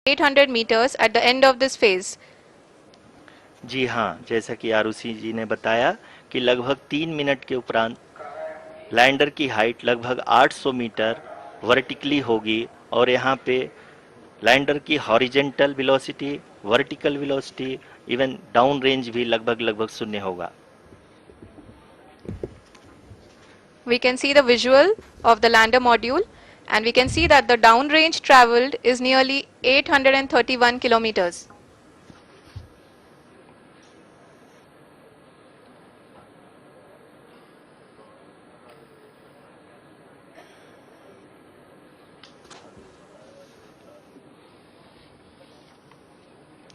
800 meters at the end of this phase. जी हाँ, जैसा कि आरुषि जी ने बताया कि लगभग 3 मिनट के उपरांत लैंडर की हाइट लगभग 800 मीटर वर्टिकली होगी और यहाँ पे लैंडर की horizontal velocity, vertical velocity, even down range भी लगभग लगभग शून्य होगा। We can see the visual of the lander module, and we can see that the downrange traveled is nearly 831 kilometers.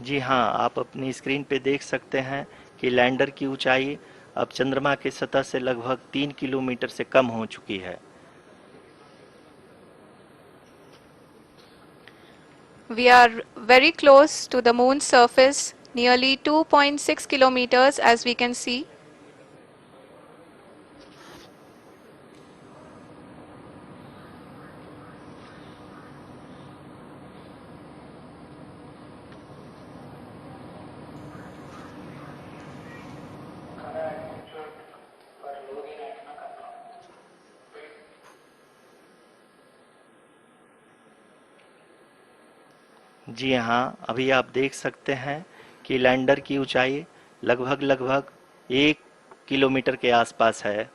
जी हाँ, आप अपनी स्क्रीन पे देख सकते हैं कि लैंडर की ऊंचाई अब चंद्रमा की सतह से लगभग 3 किलोमीटर से कम हो चुकी है। We are very close to the moon's surface, nearly 2.6 kilometers, as we can see. जी हाँ, अभी आप देख सकते हैं कि लैंडर की ऊंचाई लगभग लगभग 1 किलोमीटर के आसपास है।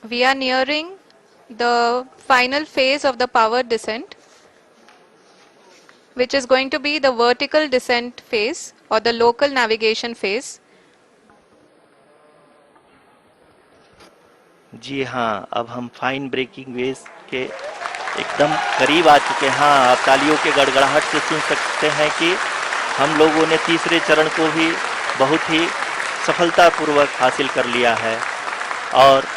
We are nearing the final phase of the power descent, which is going to be the vertical descent phase or the local navigation phase. जी हाँ, अब हम फाइन ब्रेकिंग वेव्स के एकदम करीब आ चुके हैं। हाँ, आप तालियों के गड़गड़ाहट से सुन सकते हैं कि हम लोगों ने तीसरे चरण को भी बहुत ही सफलतापूर्वक हासिल कर लिया है और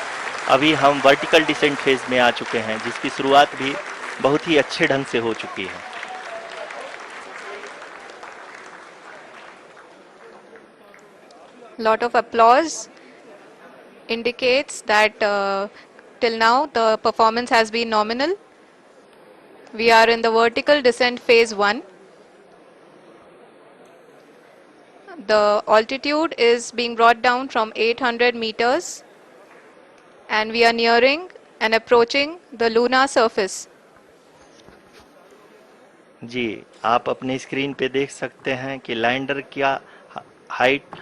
अभी हम वर्टिकल डिसेंट फेज में आ चुके हैं, जिसकी शुरुआत भी बहुत ही अच्छे ढंग से हो चुकी है। Lot of applause indicates that till now the performance has been nominal. We are in the vertical descent phase 1. The altitude is being brought down from 800 meters and we are nearing and approaching the lunar surface. जी, आप अपने screen पे देख सकते हैं कि lander का height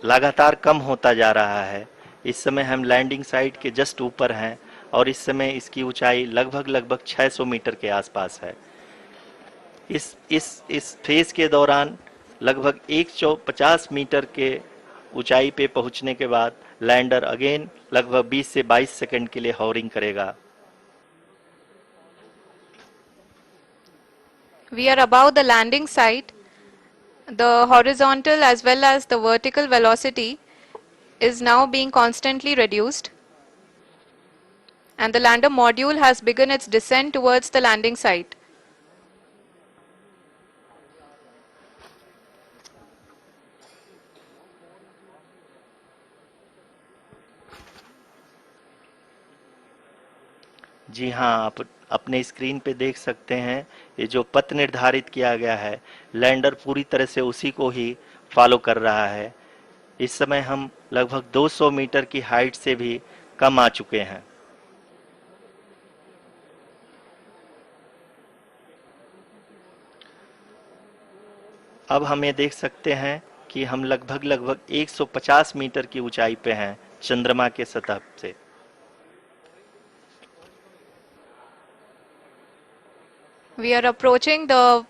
लगातार कम होता जा रहा है। इस समय हम लैंडिंग साइट के जस्ट ऊपर हैं और इस समय इसकी ऊंचाई लगभग लगभग 600 मीटर के आसपास है। इस फेज के दौरान लगभग 150 मीटर के ऊंचाई पे पहुंचने के बाद लैंडर अगेन लगभग 20 से 22 सेकंड के लिए हॉवरिंग करेगा। We are above the landing site. The horizontal as well as the vertical velocity is now being constantly reduced, and the lander module has begun its descent towards the landing site. जी हाँ, आप अपने screen पे देख सकते हैं ये जो पथ निर्धारित किया गया है, लैंडर पूरी तरह से उसी को ही फॉलो कर रहा है। इस समय हम लगभग 200 मीटर की हाइट से भी कम आ चुके हैं। अब हम ये देख सकते हैं कि हम लगभग लगभग 150 मीटर की ऊंचाई पे हैं चंद्रमा के सतह से। We are approaching the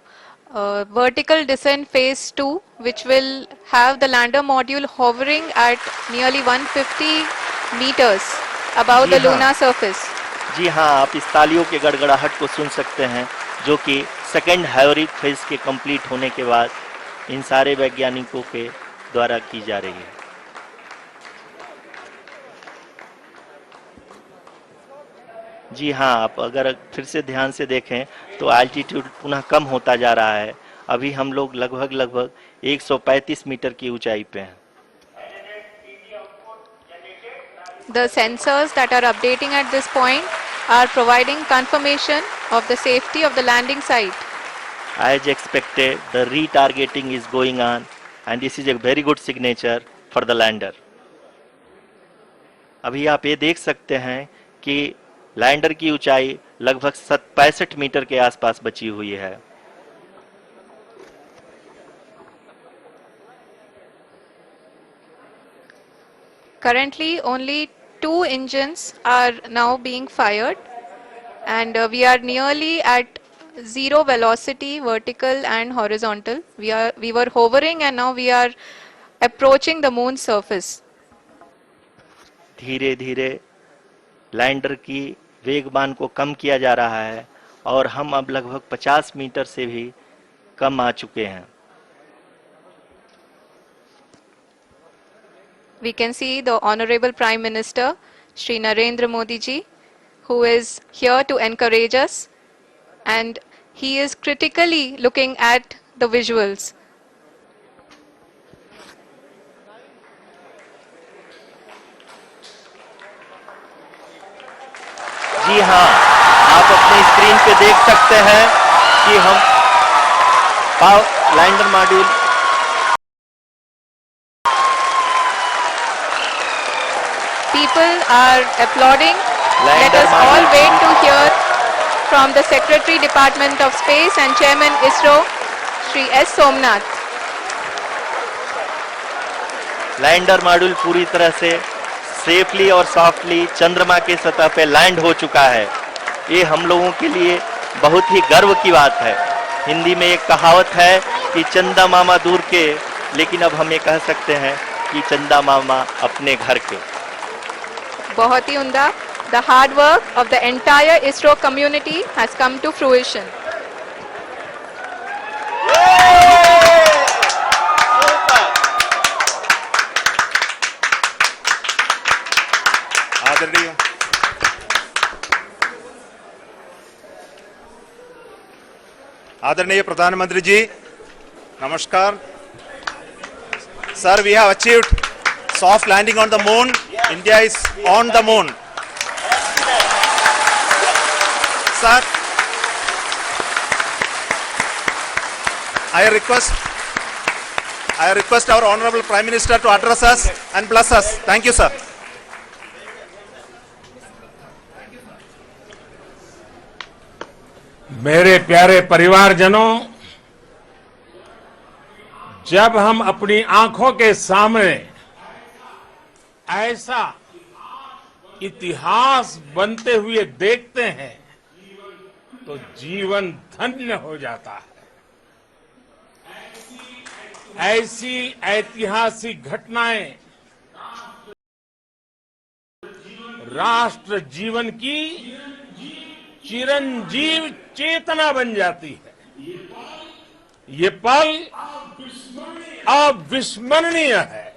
vertical descent phase 2, which will have the lander module hovering at nearly 150 meters above ji the हाँ, lunar surface. जी हाँ, आप इस तालियों के गड़गड़ाहट को सुन सकते हैं, जो कि सेकेंड हैवरिक फेज के कंप्लीट होने के बाद इन सारे वैज्ञानिकों के द्वारा की जा रही है। जी हाँ, आप अगर फिर से ध्यान से देखें तो एल्टीट्यूड पुनः कम होता जा रहा है। अभी हम लोग लगभग लगभग 135 मीटर की ऊंचाई पे हैं। The sensors that are updating at this point are providing confirmation of the safety of the landing site. As expected, the retargeting is going on, and this is a very good signature for the lander. अभी आप ये देख सकते हैं कि lander की ऊंचाई लगभग 65 मीटर के आसपास बची हुई है. Currently, only 2 engines are now being fired, and we are nearly at zero velocity, vertical and horizontal. We were hovering, and now we are approaching the moon's surface. धीरे धीरे लैंडर की वेगमान को कम किया जा रहा है और हम अब लगभग 50 मीटर से भी कम आ चुके हैं. We can see the Honorable Prime Minister, Shri Narendra Modi ji, who is here to encourage us, and he is critically looking at the visuals. जी हाँ, आप अपनी स्क्रीन पे देख सकते हैं कि हम lander module People are applauding. Let us all wait to hear from the Secretary Department of Space and Chairman ISRO, Shri S. Somnath. Lander module पूरी तरह से सेफली और सॉफ्टली चंद्रमा के सतह पे लैंड हो चुका है. ये हम लोगों के लिए बहुत ही गर्व की बात है. हिंदी में एक कहावत है कि चंदा मामा दूर के, लेकिन अब हम ये कह सकते हैं कि चंदा मामा अपने घर के. बहुत ही उम्दा. The hard work of the entire ISRO community has come to fruition. आदरणीय प्रधानमंत्री जी, नमस्कार. Sir, we have achieved soft landing on the moon. India is on the moon. Sir, I request our Honorable Prime Minister to address us and bless us. Thank you, sir. मेरे प्यारे परिवारजनों, जब हम अपनी आंखों के सामने ऐसा इतिहास बनते हुए देखते हैं तो जीवन धन्य हो जाता है. ऐसी ऐतिहासिक घटनाएं राष्ट्र जीवन की चिरंजीव चेतना बन जाती है. ये पल अविस्मरणीय है.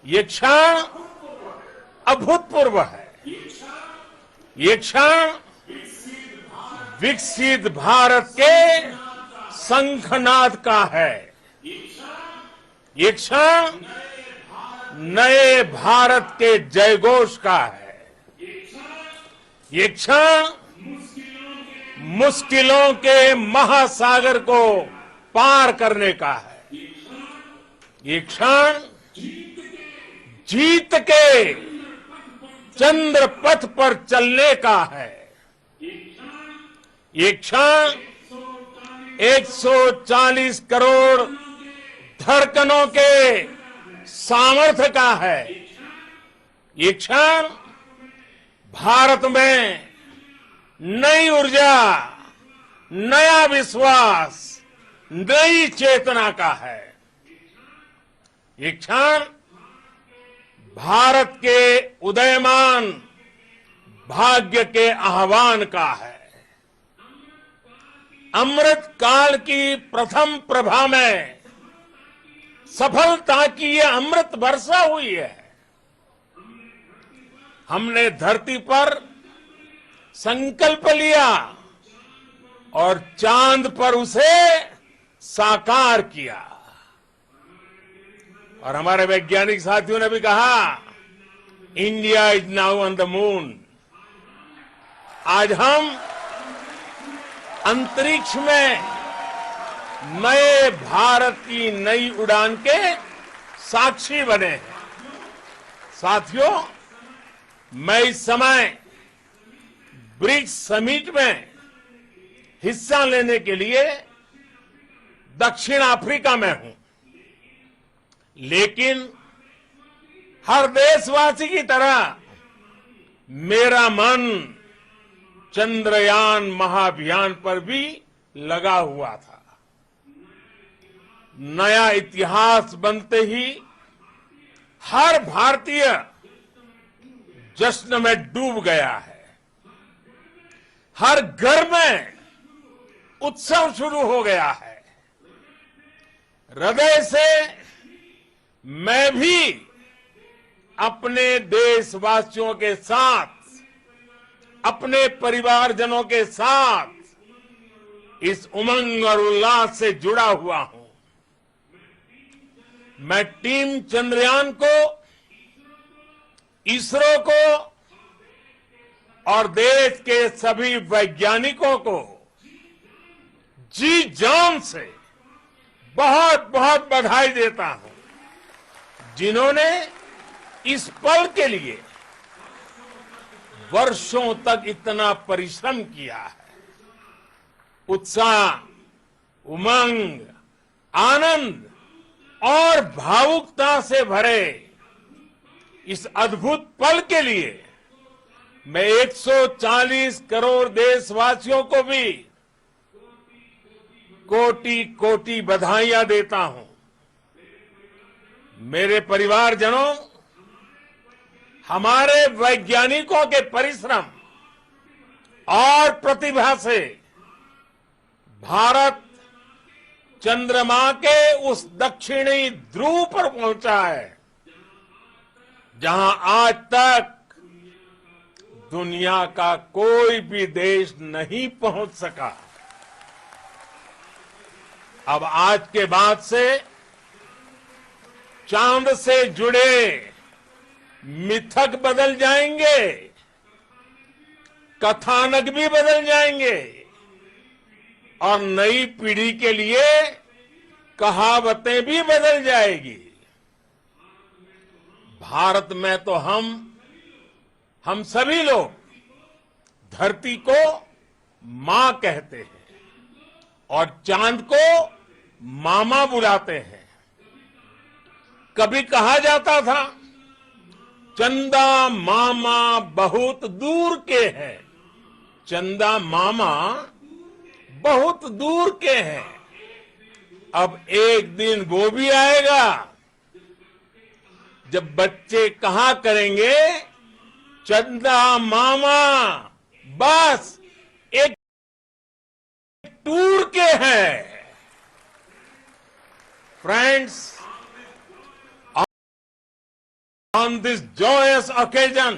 ये क्षण अभूतपूर्व है. ये क्षण विकसित भारत के शंखनाद का है. ये क्षण नए भारत के जयघोष का है. ये क्षण मुश्किलों के महासागर को पार करने का है. ये क्षण जीत के चंद्र पथ पर चलने का है. ये क्षण 140 करोड़ धड़कनों के सामर्थ्य का है. ये क्षण भारत में नई ऊर्जा, नया विश्वास, नई चेतना का है. ये क्षण भारत के उदयमान भाग्य के आह्वान का है. अमृत काल की प्रथम प्रभा में सफलता की यह अमृत वर्षा हुई है. हमने धरती पर संकल्प लिया और चांद पर उसे साकार किया. और हमारे वैज्ञानिक साथियों ने भी कहा India is now on the moon. आज हम अंतरिक्ष में नए भारत की नई उड़ान के साक्षी बने हैं। साथियों, मैं इस समय ब्रिक्स समिट में हिस्सा लेने के लिए दक्षिण अफ्रीका में हूं, लेकिन हर देशवासी की तरह मेरा मन चंद्रयान महाअभियान पर भी लगा हुआ था। नया इतिहास बनते ही हर भारतीय जश्न में डूब गया है। हर घर में उत्सव शुरू हो गया है। हृदय से मैं भी अपने देशवासियों के साथ, अपने परिवारजनों के साथ इस उमंग और उल्लास से जुड़ा हुआ हूं। मैं टीम चंद्रयान को, इसरो को और देश के सभी वैज्ञानिकों को जी जान से बहुत बहुत बधाई देता हूं, जिन्होंने इस पल के लिए वर्षों तक इतना परिश्रम किया है। उत्साह, उमंग, आनंद और भावुकता से भरे इस अद्भुत पल के लिए मैं 140 करोड़ देशवासियों को भी कोटि कोटि बधाइयां देता हूं। मेरे परिवारजनों, हमारे वैज्ञानिकों के परिश्रम और प्रतिभा से भारत चंद्रमा के उस दक्षिणी ध्रुव पर पहुंचा है, जहां आज तक दुनिया का कोई भी देश नहीं पहुंच सका। अब आज के बाद से चांद से जुड़े मिथक बदल जाएंगे, कथानक भी बदल जाएंगे और नई पीढ़ी के लिए कहावतें भी बदल जाएगी। भारत में तो हम सभी लोग धरती को मां कहते हैं और चांद को मामा बुलाते हैं। कभी कहा जाता था, चंदा मामा बहुत दूर के हैं। चंदा मामा बहुत दूर के हैं। अब एक दिन वो भी आएगा जब बच्चे कहा करेंगे, चंदा मामा बस एक टूर के हैं। Friends, on this joyous occasion,